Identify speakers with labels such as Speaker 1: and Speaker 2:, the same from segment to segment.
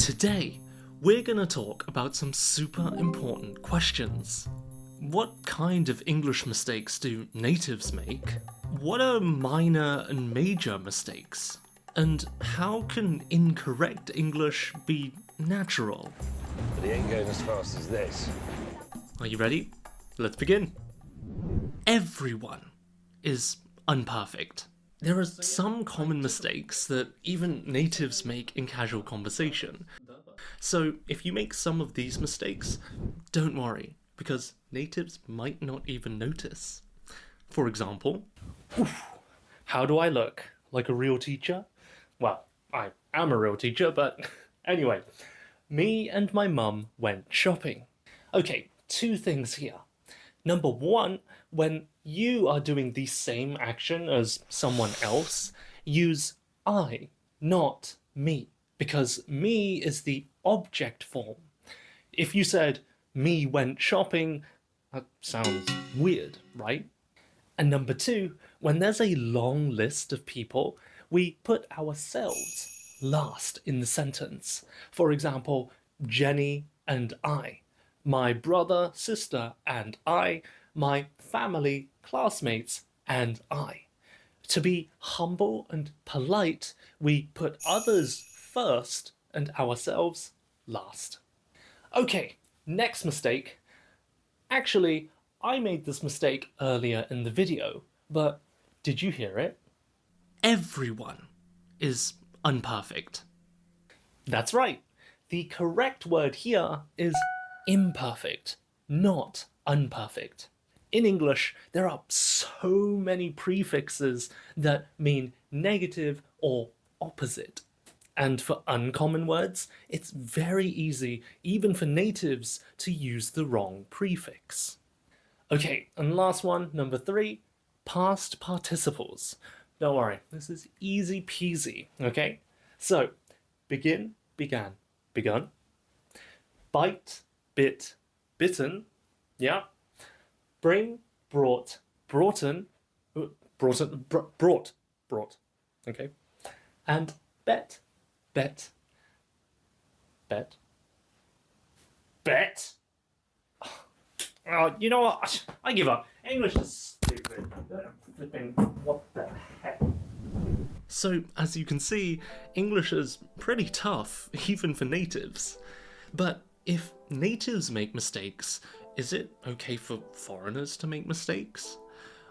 Speaker 1: Today, we're gonna talk about some super important questions. What kind of English mistakes do natives make? What are minor and major mistakes? And how can incorrect English be natural?
Speaker 2: But he ain't going as fast as this.
Speaker 1: Are you ready? Let's begin. Everyone is imperfect. There are some common mistakes that even natives make in casual conversation. So if you make some of these mistakes, don't worry, because natives might not even notice. For example, how do I look? Like a real teacher? Well, I am a real teacher, but anyway, me and my mum went shopping. Okay, two things here. Number one, when you are doing the same action as someone else, use I, not me, because me is the object form. If you said, me went shopping, that sounds weird, right? And number two, when there's a long list of people, we put ourselves last in the sentence. For example, Jenny and I, my brother, sister, and I, my family, classmates, and I. To be humble and polite, we put others first and ourselves last. Okay, next mistake. Actually, I made this mistake earlier in the video, but did you hear it? Everyone is imperfect. That's right. The correct word here is imperfect, not unperfect. In English, there are so many prefixes that mean negative or opposite. And for uncommon words, it's very easy, even for natives, to use the wrong prefix. Okay, and last one, number three, past participles. Don't worry, this is easy peasy, okay? So, begin, began, begun. Bite, bit, bitten, yeah? Bring, brought, broughten, brought, okay? And bet, bet, bet, bet? Oh, you know what? I give up. English is stupid. Flipping, what the heck? So, as you can see, English is pretty tough, even for natives. But if natives make mistakes, is it okay for foreigners to make mistakes?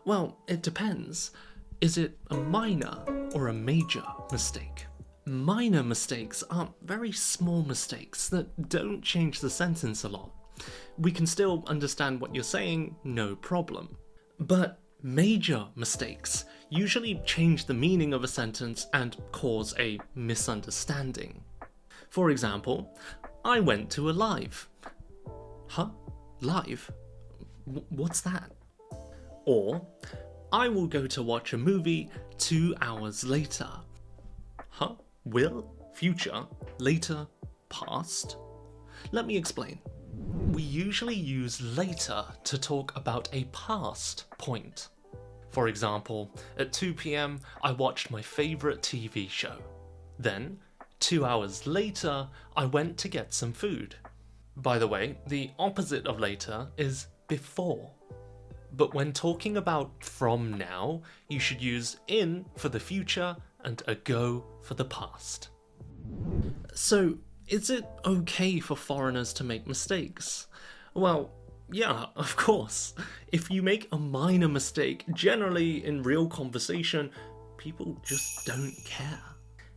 Speaker 1: Well, it depends. Is it a minor or a major mistake? Minor mistakes are very small mistakes that don't change the sentence a lot. We can still understand what you're saying, no problem. But major mistakes usually change the meaning of a sentence and cause a misunderstanding. For example, I went to a live. Huh? Live? What's that? Or, I will go to watch a movie 2 hours later. Huh? Will? Future? Later? Past? Let me explain. We usually use later to talk about a past point. For example, at 2 p.m, I watched my favourite TV show. Then, 2 hours later, I went to get some food. By the way, the opposite of later is before. But when talking about from now, you should use in for the future and ago for the past. So, is it okay for foreigners to make mistakes? Well, yeah, of course. If you make a minor mistake, generally in real conversation, people just don't care.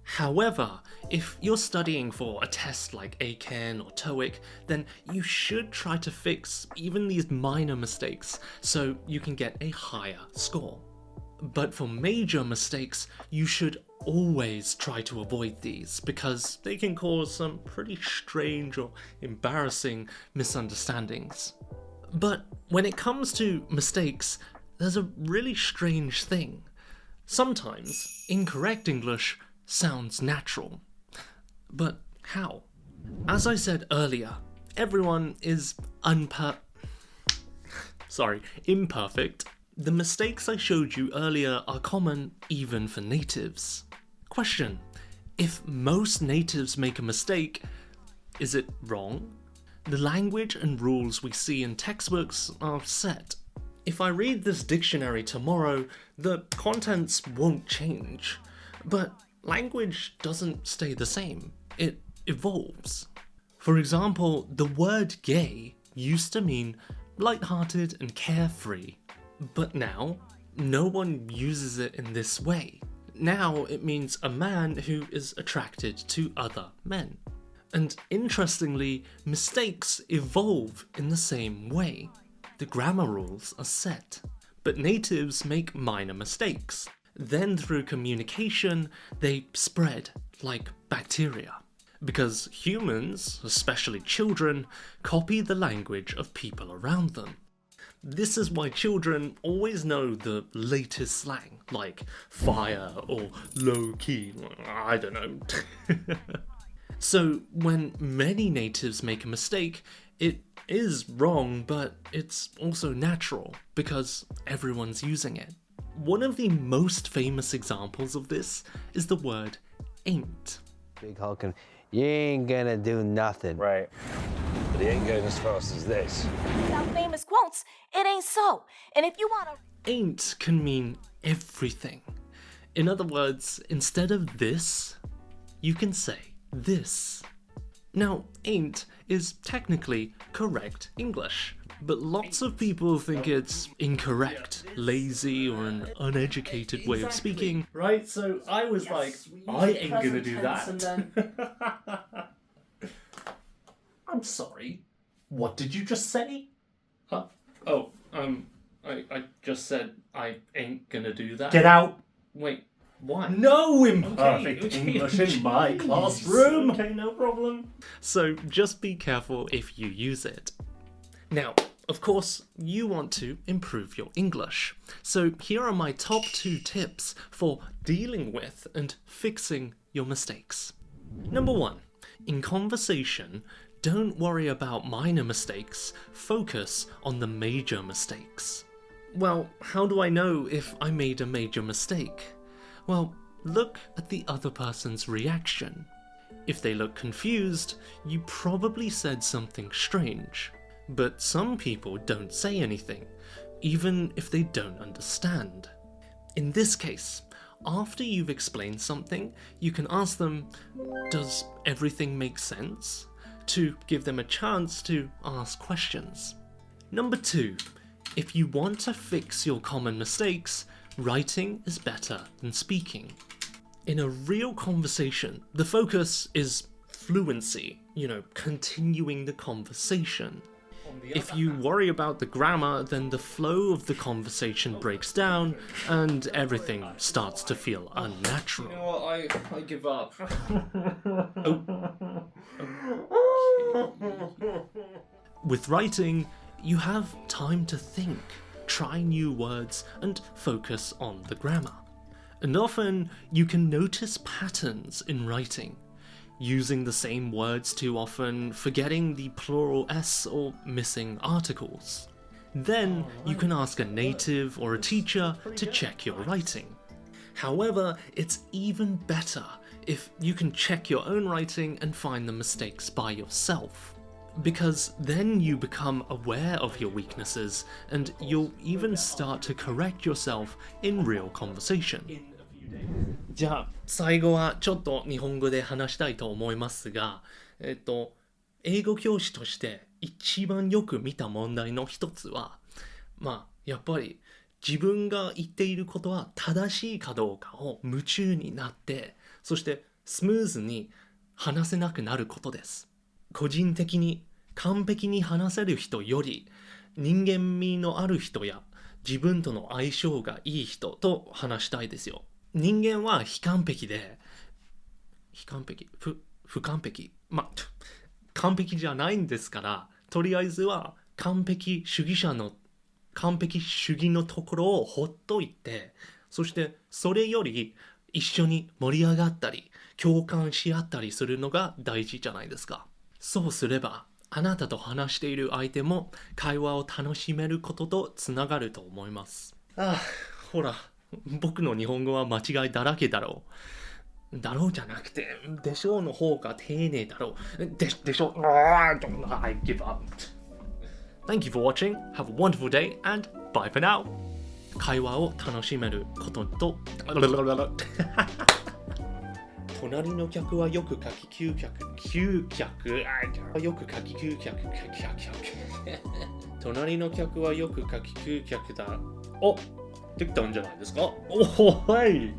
Speaker 1: However, if you're studying for a test like ACAN or TOEIC, then you should try to fix even these minor mistakes so you can get a higher score. But for major mistakes, you should always try to avoid these because they can cause some pretty strange or embarrassing misunderstandings. But when it comes to mistakes, there's a really strange thing. Sometimes incorrect English sounds natural. But how? As I said earlier, everyone is imperfect. The mistakes I showed you earlier are common even for natives. Question: if most natives make a mistake, Is it wrong? The language and rules we see in textbooks are set. If I read this dictionary tomorrow, the contents won't change. But language doesn't stay the same. It evolves. For example, the word gay used to mean light-hearted and carefree. But now, no one uses it in this way. Now it means a man who is attracted to other men. And interestingly, mistakes evolve in the same way. The grammar rules are set, but natives make minor mistakes. Then through communication, they spread like bacteria. Because humans, especially children, copy the language of people around them. This is why children always know the latest slang, like fire or low-key, I don't know. So when many natives make a mistake, it is wrong, but it's also natural because everyone's using it. One of the most famous examples of this is the word ain't.
Speaker 3: Big hulking, you ain't gonna do nothing.
Speaker 2: Right. But he ain't going as fast as this.
Speaker 4: Without famous quotes, it ain't so. And if you want to...
Speaker 1: Ain't can mean everything. In other words, instead of this, you can say this. Now, ain't is technically correct English, but lots of people think it's incorrect, lazy, or an uneducated way of speaking. Right? So I was like, I ain't gonna do that. I'm sorry. What did you just say? Huh? Oh, I just said I ain't gonna do that. Get out! Wait, why? No imperfect English in my classroom! Okay, no problem. So just be careful if you use it. Now, of course, you want to improve your English. So here are my top 2 tips for dealing with and fixing your mistakes. Number 1. In conversation, don't worry about minor mistakes, focus on the major mistakes. Well, how do I know if I made a major mistake? Well, look at the other person's reaction. If they look confused, you probably said something strange. But some people don't say anything, even if they don't understand. In this case, after you've explained something, you can ask them, does everything make sense? To give them a chance to ask questions. Number 2, if you want to fix your common mistakes, writing is better than speaking. In a real conversation, the focus is fluency, continuing the conversation. If you worry about the grammar, then the flow of the conversation breaks down and everything starts to feel unnatural.
Speaker 5: You know what? I give up.
Speaker 1: With writing, you have time to think, try new words, and focus on the grammar. And often, you can notice patterns in writing. Using the same words too often, forgetting the plural S or missing articles. Then you can ask a native or a teacher to check your writing. However, it's even better if you can check your own writing and find the mistakes by yourself. Because then you become aware of your weaknesses and you'll even start to correct yourself in real conversation. じゃあ最後はちょっと日本語で話したいと思いますが、英語教師として一番よく見た問題の一つは、やっぱり自分が言っていることは正しいかどうかを夢中になって、そしてスムーズに話せなくなることです。個人的に完璧に話せる人より、人間味のある人や自分との相性がいい人と話したいですよ。人間は不完璧、完璧じゃないんですから、とりあえずは完璧主義のところをほっといて、そしてそれより一緒に盛り上がったり、共感し合ったりするのが大事じゃないですか。そうすれば、あなたと話している相手も会話を楽しめることとつながると思います。ほら。僕の日本語は間違いだらけだろう。だろうじゃなくて、でしょうの方が丁寧だろう。でしょう。I give up. Thank you for watching. Have a wonderful day and bye for now. 会話を楽しめることと隣の客はよく書き吸客よく書き吸客隣の客はよく書き吸客だ。お、できたんじゃないですか。おほはい。